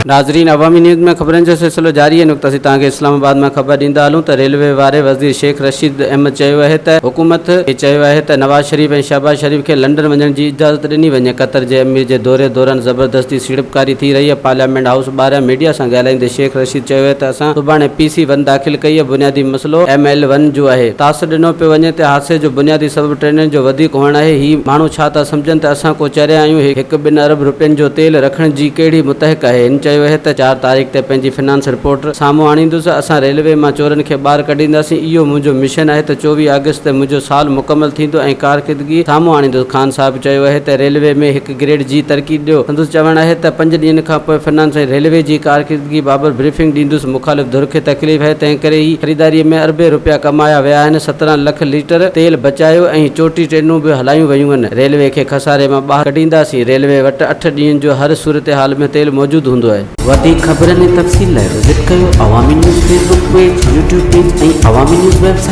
नाज़रीन, अवामी न्यूज़ में ख़बरनि जो सिलसिलो जारी है। नुक़्ता तव्हांखे इस्लामाबाद में ख़बर ॾींदा हलूं त रेलवे वारे वज़ीर शेख रशीद अहमद चयो आहे त हुकूमत खे चयो आहे त नवाज़ शरीफ़ ऐं शहबाज शरीफ़ खे लंडन वञण जी इजाज़त ॾिनी वञे। क़तर जे अमीर जे दौरे दौरान ज़बरदस्ती सीड़पकारी थी रही आहे। पार्लियामेंट हाउस ॿाहिरां मीडिया सां ॻाल्हाईंदे शेख रशीद चयो आहे त असां सुभाणे PC1 दाख़िल कई आहे। बुनियादी मसइलो ML1 जो आहे। तास ॾिनो पियो वञे त हादसे जो बुनियादी सबबु ट्रेनुनि जो वधीक हुअण आहे। ही माण्हू छा था सम्झनि त असां को चरिया आहियूं? 1-2 अरब रुपयनि जो तेल रखण जी कहिड़ी मुतहक़ आहे? हिन चयो आहे त 4 तारीख़ ते पंहिंजी फिनांस रिपोर्ट साम्हूं आणींदुसि। असां रेलवे मां चोरनि खे ॿाहिरि कढींदासीं। इहो मुंहिंजो मिशन आहे त 24 अगस्त ते मुंहिंजो साल मुकमल थींदो ऐं कारकिर्दगी साम्हूं आणींदुसि। ख़ान साहब चयो आहे त रेलवे में 1 ग्रेड जी तरक़ी ॾियो। संदसि चवणु आहे त 5 ॾींहंनि खां पोइ फिनांस ऐं रेलवे जी कारकिर्दगी बाबति ब्रीफिंग ॾींदुसि। मुख़ालिफ़ धुर खे तकलीफ़ आहे, तंहिं करे ई ख़रीदारीअ में अरबे रुपया कमाया विया आहिनि। 17 लख लीटर तेल बचायो ऐं 34 ट्रेनूं बि हलायूं वयूं आहिनि। रेलवे खे खसारे मां ॿाहिरि कढींदासीं। रेलवे वटि 8 ॾींहंनि जो हर सूरत हाल में तेल मौजूदु हूंदो आहे। वधीक ख़बरनि ऐं तफ़सील लाइ विज़िट कयो अवामी news Facebook page, YouTube page ऐं अवामी न्यूज़ वेबसाइट।